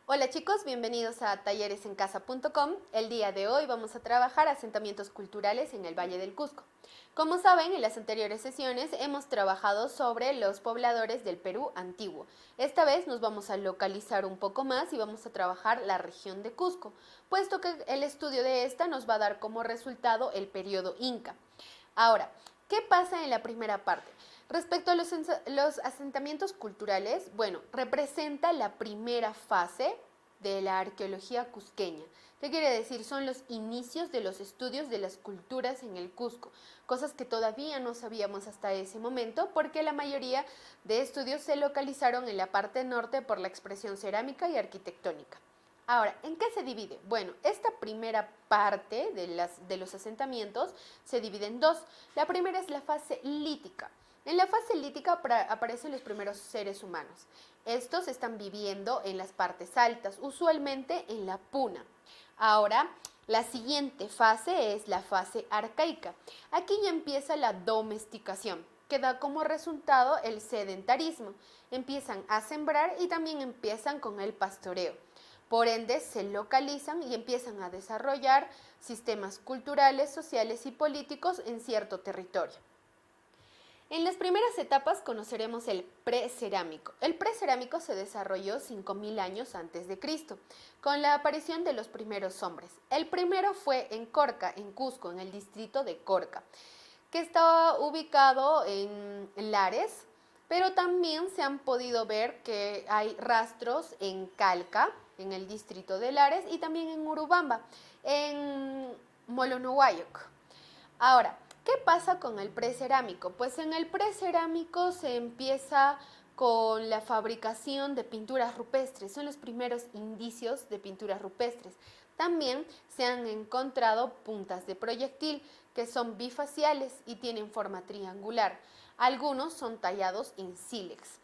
Hola chicos, bienvenidos a talleresencasa.com. El día de hoy vamos a trabajar asentamientos culturales en el Valle del Cusco. Como saben, en las anteriores sesiones hemos trabajado sobre los pobladores del Perú antiguo. Esta vez nos vamos a localizar un poco más y vamos a trabajar la región de Cusco, puesto que el estudio de esta nos va a dar como resultado el periodo Inca. Ahora, ¿qué pasa en la primera parte? Respecto a los asentamientos culturales, bueno, representa la primera fase de la arqueología cusqueña. ¿Qué quiere decir? Son los inicios de los estudios de las culturas en el Cusco, cosas que todavía no sabíamos hasta ese momento porque la mayoría de estudios se localizaron en la parte norte por la expresión cerámica y arquitectónica. Ahora, ¿en qué se divide? Bueno, esta primera parte de los asentamientos se divide en dos. La primera es la fase lítica. En la fase lítica aparecen los primeros seres humanos. Estos están viviendo en las partes altas, usualmente en la puna. Ahora, la siguiente fase es la fase arcaica. Aquí ya empieza la domesticación, que da como resultado el sedentarismo. Empiezan a sembrar y también empiezan con el pastoreo. Por ende, se localizan y empiezan a desarrollar sistemas culturales, sociales y políticos en cierto territorio. En las primeras etapas conoceremos el precerámico. El precerámico se desarrolló 5000 años antes de Cristo, con la aparición de los primeros hombres. El primero fue en Corca, en Cusco, en el distrito de Corca, que estaba ubicado en Lares, pero también se han podido ver que hay rastros en Calca, en el distrito de Lares, y también en Urubamba, en Molonohuayoc. Ahora, ¿qué pasa con el precerámico? Pues en el precerámico se empieza con la fabricación de pinturas rupestres, son los primeros indicios de pinturas rupestres. También se han encontrado puntas de proyectil que son bifaciales y tienen forma triangular. Algunos son tallados en sílex.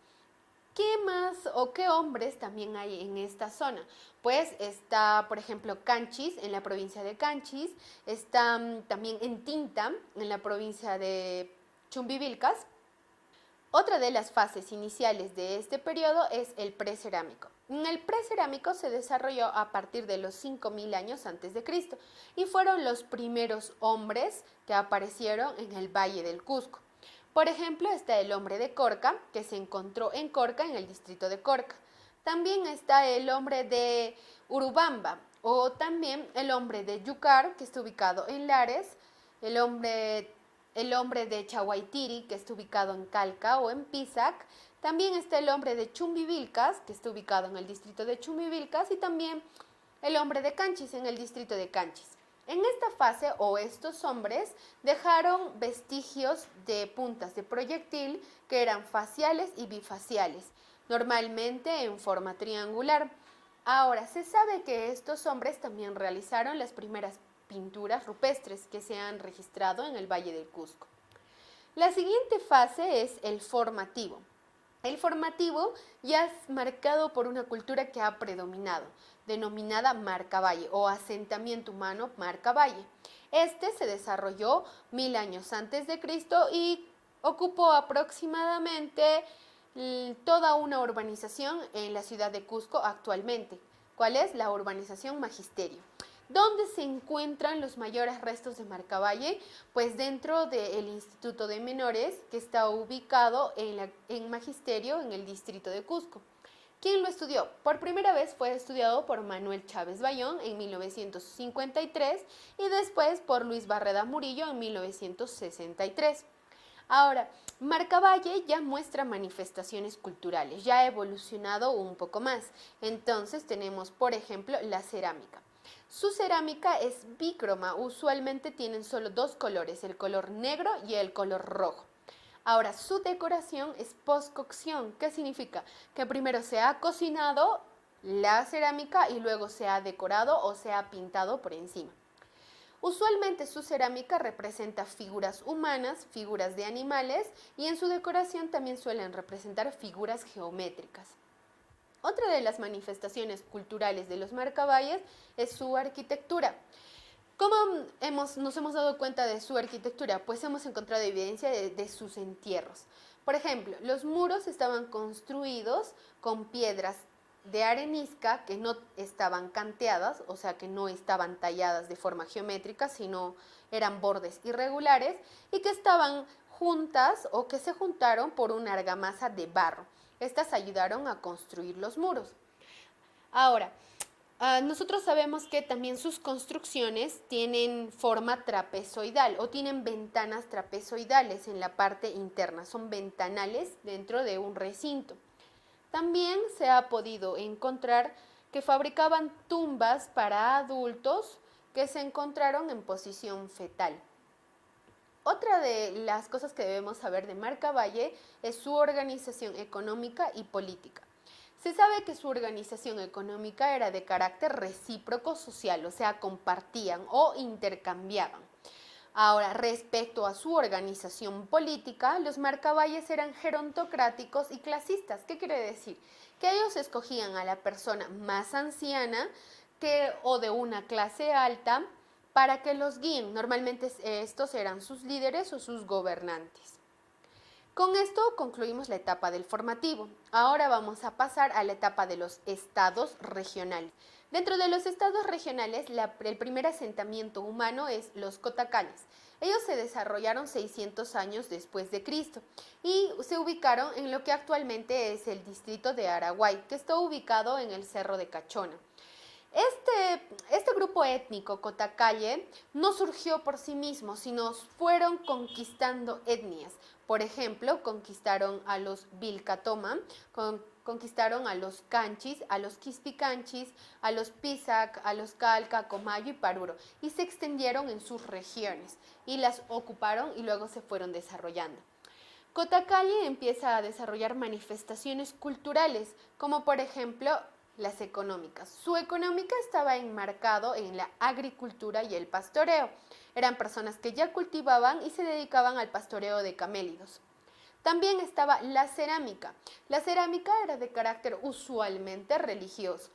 ¿Qué más o qué hombres también hay en esta zona? Pues está, por ejemplo, Canchis, en la provincia de Canchis, está también en Tinta, en la provincia de Chumbivilcas. Otra de las fases iniciales de este periodo es el precerámico. El precerámico se desarrolló a partir de los 5000 años antes de Cristo y fueron los primeros hombres que aparecieron en el Valle del Cusco. Por ejemplo, está el hombre de Corca, que se encontró en Corca, en el distrito de Corca. También está el hombre de Urubamba, o también el hombre de Yucar, que está ubicado en Lares, el hombre de Chaguaytiri, que está ubicado en Calca o en Pisac. También está el hombre de Chumbivilcas, que está ubicado en el distrito de Chumbivilcas, y también el hombre de Canchis, en el distrito de Canchis. En esta fase, o estos hombres dejaron vestigios de puntas de proyectil que eran faciales y bifaciales, normalmente en forma triangular. Ahora, se sabe que estos hombres también realizaron las primeras pinturas rupestres que se han registrado en el Valle del Cusco. La siguiente fase es el formativo. El formativo ya es marcado por una cultura que ha predominado, denominada Marca Valle o asentamiento humano Marca Valle. Este se desarrolló 1000 años antes de Cristo y ocupó aproximadamente toda una urbanización en la ciudad de Cusco actualmente. ¿Cuál es? La urbanización Magisterio. ¿Dónde se encuentran los mayores restos de Marcavalle? Pues dentro del Instituto de Menores, que está ubicado en Magisterio, en el distrito de Cusco. ¿Quién lo estudió? Por primera vez fue estudiado por Manuel Chávez Bayón en 1953 y después por Luis Barreda Murillo en 1963. Ahora, Marcavalle ya muestra manifestaciones culturales, ya ha evolucionado un poco más. Entonces tenemos, por ejemplo, la cerámica. Su cerámica es bícroma, usualmente tienen solo dos colores, el color negro y el color rojo. Ahora, su decoración es postcocción. ¿Qué significa? Que primero se ha cocinado la cerámica y luego se ha decorado o se ha pintado por encima. Usualmente su cerámica representa figuras humanas, figuras de animales y en su decoración también suelen representar figuras geométricas. Otra de las manifestaciones culturales de los Marcavalles es su arquitectura. ¿Cómo nos hemos dado cuenta de su arquitectura? Pues hemos encontrado evidencia de sus entierros. Por ejemplo, los muros estaban construidos con piedras de arenisca que no estaban canteadas, o sea que no estaban talladas de forma geométrica, sino eran bordes irregulares y que estaban juntas o que se juntaron por una argamasa de barro. Estas ayudaron a construir los muros. Ahora, nosotros sabemos que también sus construcciones tienen forma trapezoidal o tienen ventanas trapezoidales en la parte interna, son ventanales dentro de un recinto. También se ha podido encontrar que fabricaban tumbas para adultos que se encontraron en posición fetal. Otra de las cosas que debemos saber de Marcavalle es su organización económica y política. Se sabe que su organización económica era de carácter recíproco social, o sea, compartían o intercambiaban. Ahora, respecto a su organización política, los Marcavalles eran gerontocráticos y clasistas. ¿Qué quiere decir? Que ellos escogían a la persona más anciana o de una clase alta para que los guíen. Normalmente estos eran sus líderes o sus gobernantes. Con esto concluimos la etapa del formativo. Ahora vamos a pasar a la etapa de los estados regionales. Dentro de los estados regionales, el primer asentamiento humano es los Cotacalles. Ellos se desarrollaron 600 años después de Cristo y se ubicaron en lo que actualmente es el distrito de Araguay, que está ubicado en el Cerro de Cachona. Este grupo étnico Cotacalle no surgió por sí mismo, sino fueron conquistando etnias. Por ejemplo, conquistaron a los Vilcatoma, conquistaron a los Canchis, a los Quispicanchis, a los Pisac, a los Calca, Comayo y Paruro, y se extendieron en sus regiones y las ocuparon y luego se fueron desarrollando. Cotacalle empieza a desarrollar manifestaciones culturales, como por ejemplo las económicas. Su económica estaba enmarcado en la agricultura y el pastoreo. Eran personas que ya cultivaban y se dedicaban al pastoreo de camélidos. También estaba la cerámica. La cerámica era de carácter usualmente religioso.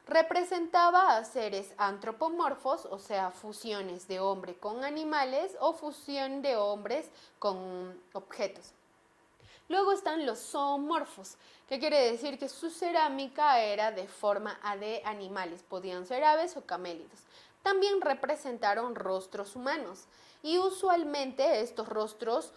Representaba a seres antropomorfos, o sea, fusiones de hombre con animales o fusión de hombres con objetos. Luego están los zoomorfos, que quiere decir que su cerámica era de forma de animales, podían ser aves o camélidos. También representaron rostros humanos y usualmente estos rostros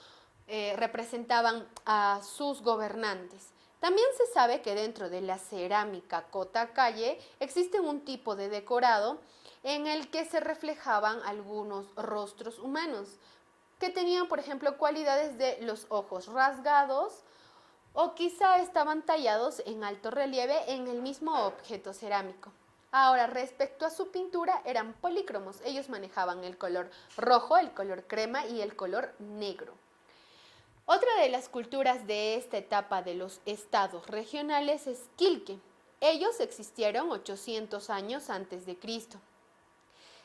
representaban a sus gobernantes. También se sabe que dentro de la cerámica Cotacalle existe un tipo de decorado en el que se reflejaban algunos rostros humanos que tenían, por ejemplo, cualidades de los ojos rasgados o quizá estaban tallados en alto relieve en el mismo objeto cerámico. Ahora, respecto a su pintura, eran polícromos. Ellos manejaban el color rojo, el color crema y el color negro. Otra de las culturas de esta etapa de los estados regionales es Quilque. Ellos existieron 800 años antes de Cristo.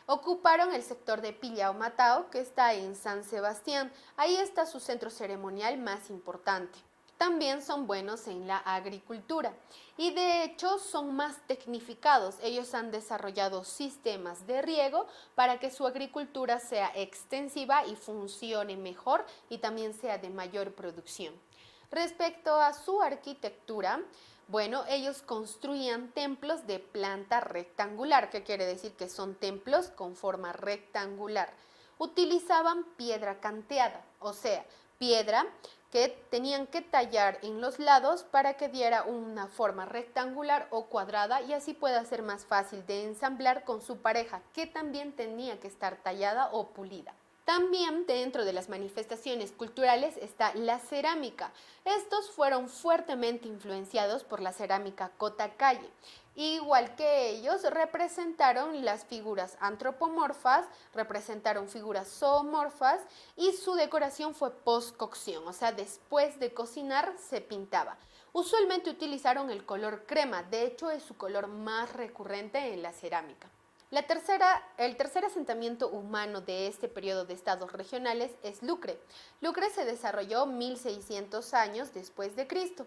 Ocuparon el sector de Pillao-Matao, que está en San Sebastián. Ahí está su centro ceremonial más importante. También son buenos en la agricultura y de hecho son más tecnificados. Ellos han desarrollado sistemas de riego para que su agricultura sea extensiva y funcione mejor y también sea de mayor producción. Respecto a su arquitectura, bueno, ellos construían templos de planta rectangular, que quiere decir que son templos con forma rectangular. Utilizaban piedra canteada, o sea, piedra que tenían que tallar en los lados para que diera una forma rectangular o cuadrada y así pueda ser más fácil de ensamblar con su pareja, que también tenía que estar tallada o pulida. También dentro de las manifestaciones culturales está la cerámica. Estos fueron fuertemente influenciados por la cerámica Cotacalle. Igual que ellos, representaron las figuras antropomorfas, representaron figuras zoomorfas y su decoración fue post-cocción, o sea, después de cocinar se pintaba. Usualmente utilizaron el color crema, de hecho es su color más recurrente en la cerámica. El tercer asentamiento humano de este periodo de estados regionales es Lucre. Lucre se desarrolló 1600 años después de Cristo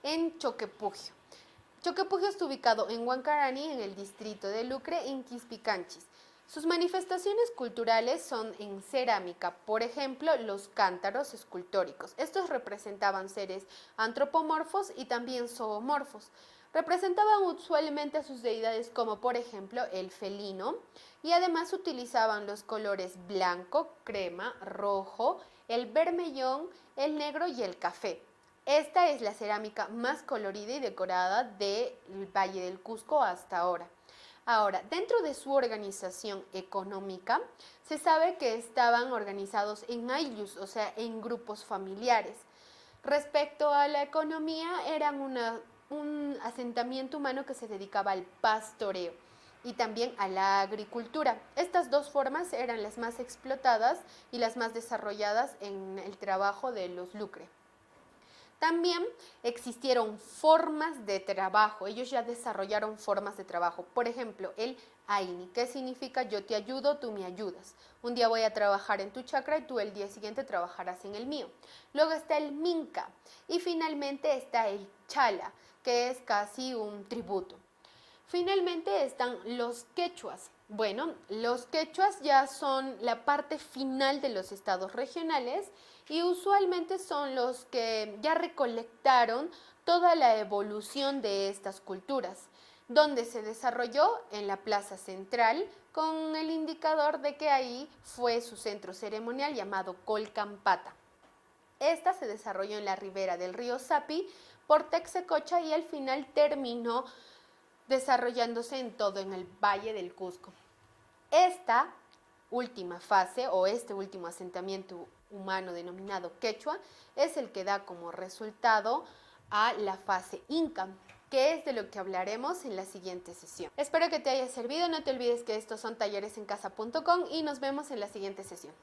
en Choquepugio. Choquepugio está ubicado en Huancarani, en el distrito de Lucre, en Quispicanchis. Sus manifestaciones culturales son en cerámica, por ejemplo, los cántaros escultóricos. Estos representaban seres antropomorfos y también zoomorfos. Representaban usualmente a sus deidades como por ejemplo el felino y además utilizaban los colores blanco, crema, rojo, el bermellón, el negro y el café. Esta es la cerámica más colorida y decorada del Valle del Cusco hasta ahora. Ahora, dentro de su organización económica, se sabe que estaban organizados en ayllus, o sea, en grupos familiares. Respecto a la economía, eran un asentamiento humano que se dedicaba al pastoreo y también a la agricultura. Estas dos formas eran las más explotadas y las más desarrolladas en el trabajo de los lucre. También existieron formas de trabajo, ellos ya desarrollaron formas de trabajo. Por ejemplo, el Aini, que significa yo te ayudo, tú me ayudas. Un día voy a trabajar en tu chakra y tú el día siguiente trabajarás en el mío. Luego está el Minca y finalmente está el Chala, que es casi un tributo. Finalmente están los quechuas. Bueno, los quechuas ya son la parte final de los estados regionales y usualmente son los que ya recolectaron toda la evolución de estas culturas, donde se desarrolló en la plaza central con el indicador de que ahí fue su centro ceremonial llamado Colcampata. Esta se desarrolló en la ribera del río Sapi por Texecocha y al final terminó desarrollándose en todo en el Valle del Cusco. Esta última fase o este último asentamiento humano denominado quechua es el que da como resultado a la fase inca, que es de lo que hablaremos en la siguiente sesión. Espero que te haya servido, no te olvides que estos son talleresencasa.com y nos vemos en la siguiente sesión.